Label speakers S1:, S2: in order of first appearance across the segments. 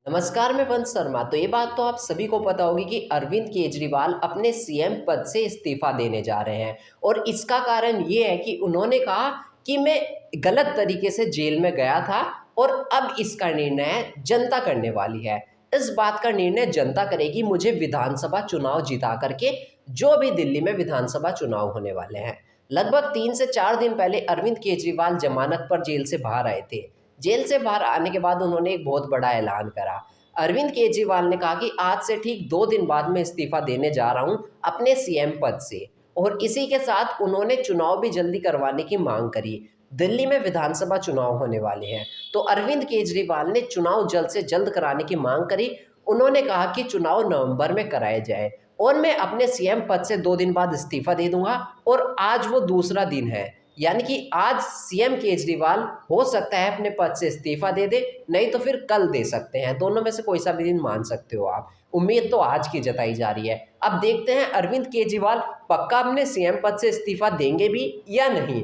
S1: नमस्कार, मैं वंश शर्मा। तो ये बात तो आप सभी को पता होगी कि अरविंद केजरीवाल अपने सीएम पद से इस्तीफा देने जा रहे हैं और इसका कारण ये है कि उन्होंने कहा कि मैं गलत तरीके से जेल में गया था और अब इसका निर्णय जनता करने वाली है। इस बात का निर्णय जनता करेगी मुझे विधानसभा चुनाव जिता करके, जो भी दिल्ली में विधानसभा चुनाव होने वाले हैं। लगभग 3 से 4 दिन पहले अरविंद केजरीवाल जमानत पर जेल से बाहर आए थे। जेल से बाहर आने के बाद उन्होंने एक बहुत बड़ा ऐलान करा। अरविंद केजरीवाल ने कहा कि आज से ठीक 2 दिन बाद मैं इस्तीफा देने जा रहा हूं अपने सीएम पद से, और इसी के साथ उन्होंने चुनाव भी जल्दी करवाने की मांग करी। दिल्ली में विधानसभा चुनाव होने वाले हैं, तो अरविंद केजरीवाल ने चुनाव जल्द से जल्द कराने की मांग करी। उन्होंने कहा कि चुनाव नवंबर में कराए जाए और मैं अपने सीएम पद से 2 दिन बाद इस्तीफा दे दूंगा। और आज वो दूसरा दिन है, यानी कि आज सीएम केजरीवाल हो सकता है अपने पद से इस्तीफा दे दे, नहीं तो फिर कल दे सकते हैं। दोनों में से कोई सा भी दिन मान सकते हो आप। उम्मीद तो आज की जताई जा रही है। अब देखते हैं अरविंद केजरीवाल पक्का अपने सीएम पद से इस्तीफा देंगे भी या नहीं।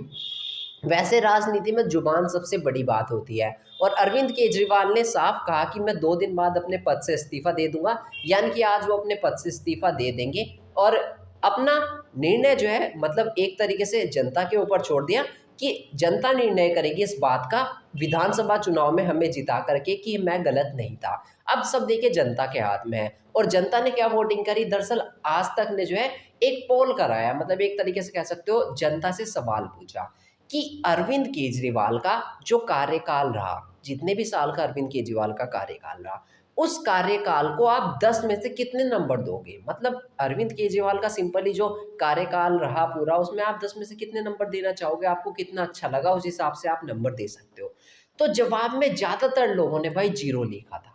S1: वैसे राजनीति में जुबान सबसे बड़ी बात होती है, और अरविंद केजरीवाल ने साफ कहा कि मैं 2 दिन बाद अपने पद से इस्तीफा दे दूंगा, यानी कि आज वो अपने पद से इस्तीफा दे देंगे और अपना निर्णय जो है मतलब एक तरीके से जनता के ऊपर छोड़ दिया कि जनता निर्णय करेगी इस बात का विधानसभा चुनाव में हमें जिता करके कि मैं गलत नहीं था। अब सब देखिए जनता के हाथ में है, और जनता ने क्या वोटिंग करी। दरअसल आज तक ने जो है एक पोल कराया, मतलब एक तरीके से कह सकते हो जनता से सवाल पूछा कि अरविंद केजरीवाल का जो कार्यकाल रहा, जितने भी साल का अरविंद केजरीवाल का कार्यकाल रहा, उस कार्यकाल को आप 10 में से कितने नंबर दोगे। मतलब अरविंद केजरीवाल का सिंपली जो कार्यकाल रहा पूरा, उसमें आप 10 में से कितने नंबर देना चाहोगे, आपको कितना अच्छा लगा, उस हिसाब से आप नंबर दे सकते हो। तो जवाब में ज़्यादातर लोगों ने भाई 0 लिखा था।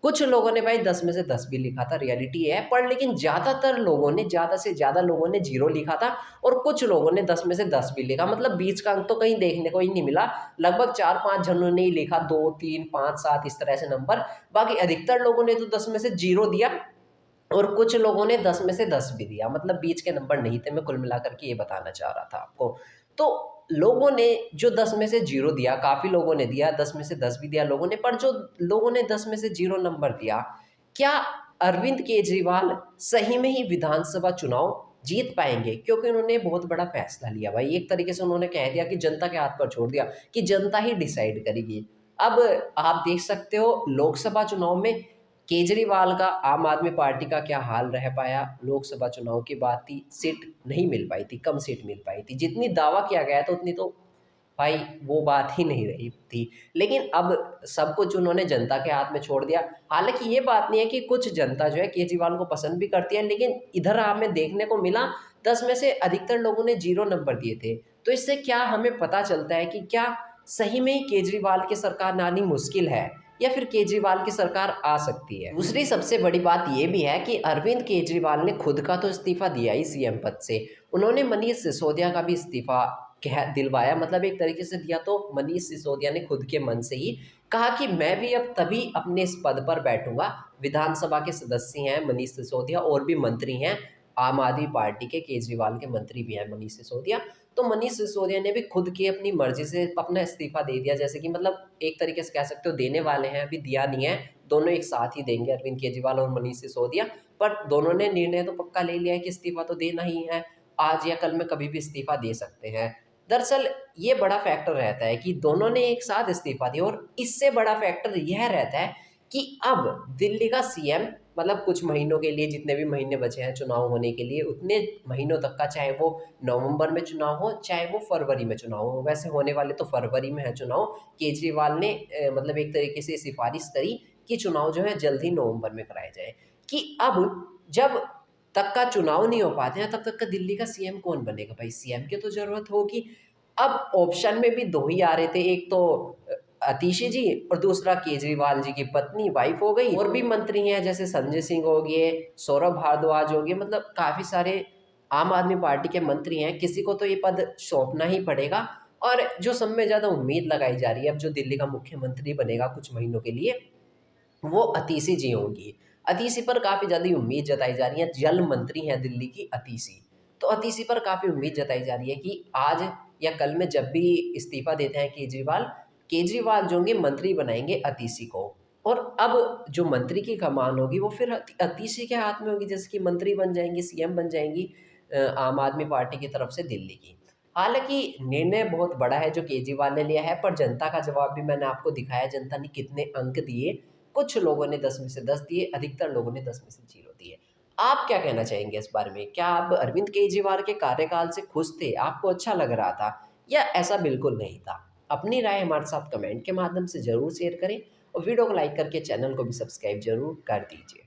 S1: कुछ लोगों ने भाई 10 में से 10 भी लिखा था, रियलिटी है, पर लेकिन ज़्यादातर लोगों ने, ज़्यादा से ज़्यादा लोगों ने 0 लिखा था, और कुछ लोगों ने 10 में से 10 भी लिखा। मतलब बीच का अंक तो कहीं देखने को ही नहीं मिला। लगभग 4-5 जनों ने ही लिखा, 2, 3, 5, 7 इस तरह से नंबर। बाकी अधिकतर लोगों ने तो 10 में से 0 दिया, और कुछ लोगों ने 10 में से 10 भी दिया। मतलब बीच के नंबर नहीं थे, मैं कुल मिलाकर के ये बताना चाह रहा था आपको। तो लोगों ने जो 10 में से 0 दिया, काफ़ी लोगों ने दिया, 10 में से 10 भी दिया लोगों ने, पर जो लोगों ने 10 में से 0 नंबर दिया, क्या अरविंद केजरीवाल सही में ही विधानसभा चुनाव जीत पाएँगे? क्योंकि उन्होंने बहुत बड़ा फैसला लिया भाई। एक तरीके से उन्होंने कह दिया कि जनता के हाथ पर छोड़ दिया कि जनता ही डिसाइड करेगी। अब आप देख सकते हो लोकसभा चुनाव में केजरीवाल का, आम आदमी पार्टी का क्या हाल रह पाया। लोकसभा चुनाव की बात थी, सीट नहीं मिल पाई थी, कम सीट मिल पाई थी। जितनी दावा किया गया था उतनी तो भाई वो बात ही नहीं रही थी। लेकिन अब सब कुछ उन्होंने जनता के हाथ में छोड़ दिया। हालाँकि ये बात नहीं है कि कुछ जनता जो है केजरीवाल को पसंद भी करती है, लेकिन इधर हमें देखने को मिला 10 में से अधिकतर लोगों ने 0 नंबर दिए थे। तो इससे क्या हमें पता चलता है कि क्या सही में ही केजरीवाल की सरकार आनी मुश्किल है, या फिर केजरीवाल की सरकार आ सकती है। दूसरी सबसे बड़ी बात ये भी है कि अरविंद केजरीवाल ने खुद का तो इस्तीफा दिया ही सीएम पद से, उन्होंने मनीष सिसोदिया का भी इस्तीफा कह दिलवाया। मतलब एक तरीके से दिया तो मनीष सिसोदिया ने खुद के मन से ही कहा कि मैं भी अब तभी अपने इस पद पर बैठूंगा। विधानसभा के सदस्य हैं मनीष सिसोदिया, और भी मंत्री हैं आम आदमी पार्टी के, केजरीवाल के मंत्री भी हैं मनीष सिसोदिया। तो मनीष सिसोदिया ने भी खुद की अपनी मर्जी से अपना इस्तीफा दे दिया, जैसे कि मतलब एक तरीके से कह सकते हो देने वाले हैं, अभी दिया नहीं है। दोनों एक साथ ही देंगे, अरविंद केजरीवाल और मनीष सिसोदिया। पर दोनों ने निर्णय तो पक्का ले लिया है कि इस्तीफा तो देना ही है, आज या कल में कभी भी इस्तीफा दे सकते हैं। दरअसल ये बड़ा फैक्टर रहता है कि दोनों ने एक साथ इस्तीफा दिया, और इससे बड़ा फैक्टर यह रहता है कि अब दिल्ली का सीएम, मतलब कुछ महीनों के लिए, जितने भी महीने बचे हैं चुनाव होने के लिए, उतने महीनों तक का, चाहे वो नवंबर में चुनाव हो चाहे वो फरवरी में चुनाव हो, वैसे होने वाले तो फरवरी में है चुनाव। केजरीवाल ने मतलब एक तरीके से सिफारिश करी कि चुनाव जो है जल्द ही नवंबर में कराए जाए। कि अब जब तक का चुनाव नहीं हो पाते हैं, तब तक का दिल्ली का सीएम कौन बनेगा भाई। सीएम की तो ज़रूरत होगी। अब ऑप्शन में भी 2 ही आ रहे थे, एक तो आतिशी जी, और दूसरा केजरीवाल जी की पत्नी, वाइफ हो गई। और भी मंत्री हैं जैसे संजय सिंह हो गए, सौरभ भारद्वाज हो गए, मतलब काफ़ी सारे आम आदमी पार्टी के मंत्री हैं। किसी को तो ये पद सौंपना ही पड़ेगा। और जो सब में ज़्यादा उम्मीद लगाई जा रही है, अब जो दिल्ली का मुख्यमंत्री बनेगा कुछ महीनों के लिए, वो अतीशी जी होंगी। अतीशी पर काफ़ी ज़्यादा उम्मीद जताई जा रही है। जल मंत्री हैं दिल्ली की अतीशी। तो अतीशी पर काफ़ी उम्मीद जताई जा रही है कि आज या कल में जब भी इस्तीफा देते हैं केजरीवाल, केजरीवाल जो होंगे मंत्री बनाएंगे अतीशी को। और अब जो मंत्री की कमान होगी वो फिर अतीशी के हाथ में होगी, जैसे कि मंत्री बन जाएँगी, सीएम बन जाएँगी आम आदमी पार्टी की तरफ से दिल्ली की। हालाँकि निर्णय बहुत बड़ा है जो केजरीवाल ने लिया है, पर जनता का जवाब भी मैंने आपको दिखाया, जनता ने कितने अंक दिए। कुछ लोगों ने 10 में से 10 दिए, अधिकतर लोगों ने 10 में से 0 दिए। आप क्या कहना चाहेंगे इस बारे में? क्या आप अरविंद केजरीवाल के कार्यकाल से खुश थे? आपको अच्छा लग रहा था या ऐसा बिल्कुल नहीं था? अपनी राय हमारे साथ कमेंट के माध्यम से ज़रूर शेयर करें और वीडियो को लाइक करके चैनल को भी सब्सक्राइब ज़रूर कर दीजिए।